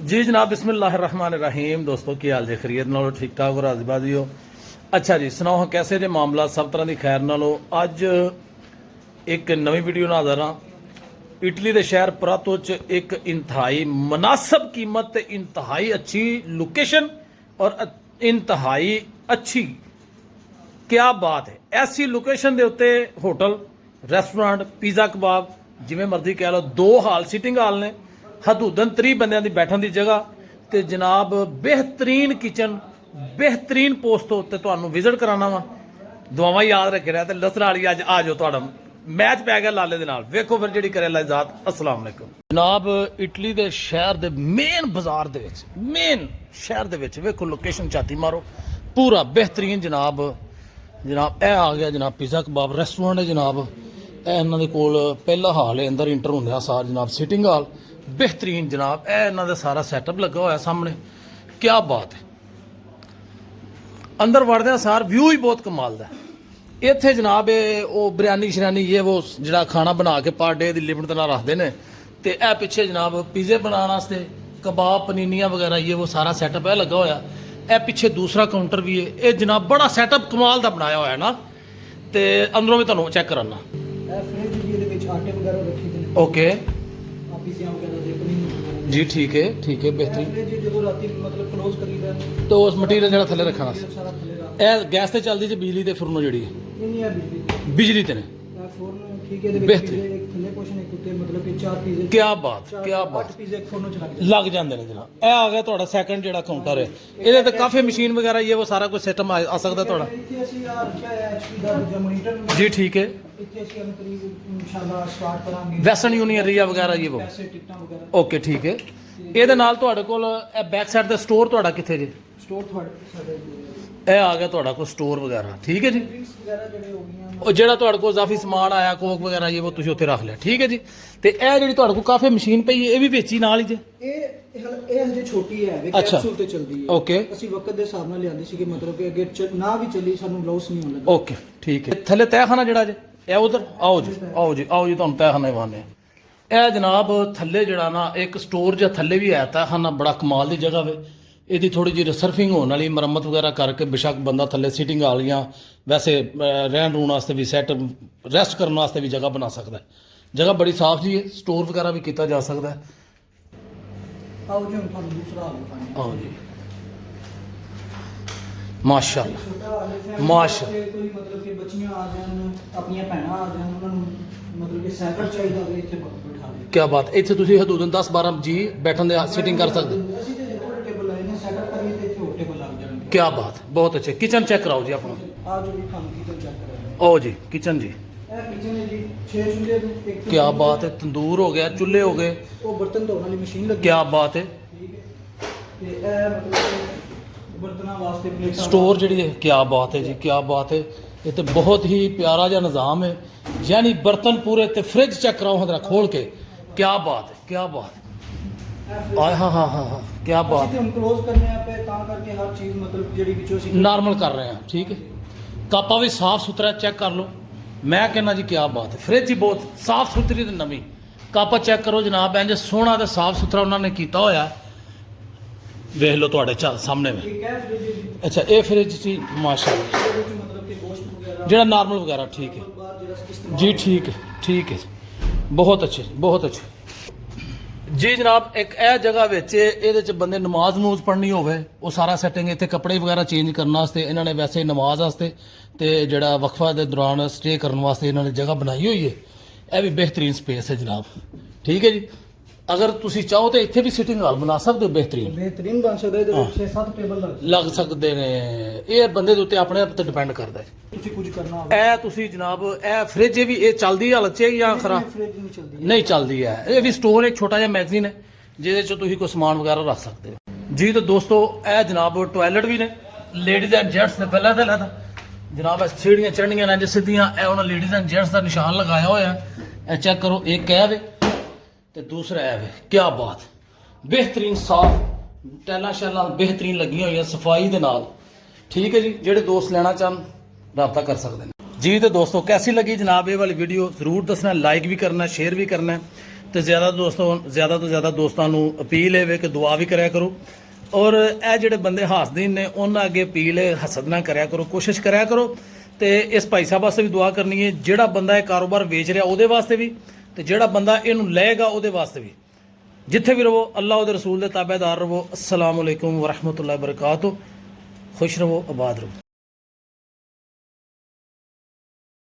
जी जनाब बिस्मिल्लाहिर्रहमानिर्रहीम। दोस्तों की हाल जे खरीद नालो ठीक ठाक हो राजबाजी हो। अच्छा जी सुनाओ कैसे जे मामला सब तरह की खैर नालो। अज एक नवी वीडियो ना हाज़र हाँ। इटली के शहर परातो च एक इंतहाई मुनासब कीमत ते इंतहाई अच्छी लोकेशन और इंतहाई अच्छी क्या बात है। ऐसी लोकेशन के उत्ते होटल रेस्टोरेंट पिज़्ज़ा कबाब जिमें मर्जी कह लो, दो हाल सिटिंग हाल ने, हदूदन 30 बंदियां दी बैठन की जगह ते जनाब बेहतरीन किचन बेहतरीन पोस्ट तो उत्ते तुहानू विजिट कराना वा। दुआवां याद रखे रहा ते लसण वाली अज आ जाओ, तुहाडा मैच पै गया लाले दे नाल। वेखो फिर जिहड़ी करे अल्लाह ज़ात। अस्सलाम वालेकुम जनाब। इटली के शहर के मेन बाजार दे विच मेन शहर दे विच वेखो लोकेशन झाती मारो पूरा बेहतरीन जनाब। जनाब ए आ गया जनाब पिज़्ज़ा कबाब रेस्टोरेंट है जनाब। इन्हों के कोल पहला हाल है, अंदर इंटर होंदे सार जनाब सिटिंग हाल बेहतरीन जनाब। इन्हों का सारा सैटअप लगा हुआ सामने, क्या बात है। अंदर वड़द सार व्यू ही बहुत कमाल का। इत्थे जनाब वो बिरयानी शरयानी ये वो जरा खाना बना के पर डे की लिमिट ना रखते हैं। तो यह पिछे जनाब पिज़्ज़े बनाने कबाब पनीनियाँ वगैरह ये वो सारा सैटअप है लगा होया। ए पिछे दूसरा काउंटर भी है। ये जनाब बड़ा सैटअप कमाल का बनाया हुआ है ना। तो अंदरों भी तुहानू चेक कराना। ओके जी ठीक है बेहतरीन। तो उस मटीरियल जो थले रखना ए गैस से चलती जी बिजली ते फुरनो जी बिजली ते ने बेहतरीन। क्या बात लग जाते हैं जनाब। यह आ गया थोड़ा सैकंड जो काउंटर है। ये तो काफ़ी मशीन वगैरह ये वो सारा कुछ सिस्टम आ सकता थोड़ा जी ठीक है। वैस्टर्न यूनियन रिया वगैरह ये वो ओके ठीक है। ये बैक साइड का स्टोर थोड़ा कितने जी? आ गया थोड़ा को स्टोर वगैरह ठीक है जी। और जो को इजाफी समान आया कोक वगैरह ये वो तुम उत्थे रख लिया ठीक है जी। तो यह जी को काफ़ी मशीन पई है ये भी बेची नाल ही जे छोटी है। अच्छा ओके ओके ठीक है। थले तहखाना जड़ा जे ए उधर आओ जी तुम तहखाना वाने। यह जनाब थले जड़ा ना एक स्टोर जो थले भी है तहखाना बड़ा कमाल की जगह वे। यदि थोड़ी जी रिसर्फिंग होने वाली मरम्मत वगैरह करके बेशक बंदा थले सिटिंग वालियाँ वैसे रहन रूण वास्ते भी सैट रेस्ट करने वास्ते भी जगह बना सकता है। जगह बड़ी साफ जी है। स्टोर वगैरह भी किया जा सकता है। आओ जी माशाअल्लाह क्या बात। इत्थे तुसीं हदूदन 10-12 जी बैठन दे सिटिंग कर सकते। क्या बात बहुत अच्छे। किचन चेक कराओ जी अपना। ओ जी किचन जी क्या बात है। तंदूर हो गया चूल्हे हो गए बर्तन धोने वाली मशीन क्या बात है। स्टोर जी है क्या बात है जी क्या बात है। ये तो बहुत ही प्यारा जहा निज़ाम है। यानी बर्तन पूरे ते फ्रिज चेक कराओ जरा खोल के। क्या बात है क्या बात हाँ क्या बात नॉर्मल कर रहे हैं ठीक है। कापा भी साफ सुथरा चेक कर लो। मैं कहना जी क्या बात है। फ्रिज ही बहुत साफ सुथरी तो नवी कापा चेक करो जनाब। इंज सोहना तो साफ सुथरा उन्होंने किया होया वेख लो थोड़े सामने में। अच्छा ये फ्रिज जी माशाअल्लाह जो नॉर्मल वगैरह ठीक है जी ठीक है बहुत अच्छे बहुत अच्छे जी जनाब। एक यह जगह ये बंदे नमाज नमूज पढ़नी हो सारा सैटिंग इतने कपड़े वगैरह चेंज करने इन्होंने वैसे नमाज वास्ते तो जोड़ा वक्फा के दौरान स्टे करने वास्ते इन्होंने जगह बनाई हुई है। यह भी बेहतरीन स्पेस है जनाब ठीक है जी। अगर तुम चाहो तो इतने भी सिटिंग हाल बना सकते हो बेहतरीन बन सकते लग सकते हैं। ये बंदे के उत्ते अपने आप डिपेंड करता है। जनाब ए फ्रिज भी ये चलती हालत च या खराब नहीं चलती है। ये भी स्टोर एक छोटा जहा मैगजीन है जिसे कोई समान वगैरह रख सकते हो जी। तो दोस्तों ए जनाब टॉयलेट भी ने लेडीज एंड जेंट्स ने पहला तो लैता जनाब सीढ़ियाँ चढ़नियां ने सीधियाँ उन्होंने लेडीज एंड जेंट्स का निशान लगाया हुआ। चेक करो एक कैब है तो दूसरा है क्या बात बेहतरीन साफ टैला शैला बेहतरीन लगी हुई सफाई के नाल ठीक है जी। जेडे दोस्त लेना चाहन रब्ता कर सकते हैं जी। तो दोस्तों कैसी लगी जनाब ये वाली वीडियो जरूर दसना, लाइक भी करना शेयर भी करना है। ਤੇ ਜ਼ਿਆਦਾ ਤੋਂ ਜ਼ਿਆਦਾ ਦੋਸਤਾਂ ਨੂੰ ਅਪੀਲ ਹੈ ਵੇ ਕਿ ਦੁਆ ਵੀ ਕਰਿਆ ਕਰੋ। ਔਰ ਇਹ ਜਿਹੜੇ ਬੰਦੇ ਹਾਸਦੀਨ ਨੇ ਉਹਨਾਂ ਅੱਗੇ ਅਪੀਲ ਹੈ ਹਸਦ ਨਾ ਕਰਿਆ ਕਰੋ, ਕੋਸ਼ਿਸ਼ ਕਰਿਆ ਕਰੋ। ਤੇ ਇਸ ਭਾਈ ਸਾਹਿਬ ਵਾਸਤੇ ਵੀ ਦੁਆ ਕਰਨੀ ਹੈ, ਜਿਹੜਾ ਬੰਦਾ ਇਹ ਕਾਰੋਬਾਰ ਵੇਚ ਰਿਹਾ ਉਹਦੇ ਵਾਸਤੇ ਵੀ, ਤੇ ਜਿਹੜਾ ਬੰਦਾ ਇਹਨੂੰ ਲਏਗਾ ਉਹਦੇ ਵਾਸਤੇ ਵੀ। ਜਿੱਥੇ ਵੀ ਰਹੋ ਅੱਲਾਹ ਉਹਦੇ ਰਸੂਲ ਦੇ ਤਾਬੇਦਾਰ ਰਹੋ। ਅਸਲਾਮ ਵਾਲੇਕੁਮ ਵਰਹਿਮਤੁல்லாਹਿ ਵਬਰਕਾਤੁਹ। ਖੁਸ਼ ਰਹੋ, ਆਬਾਦ ਰਹੋ।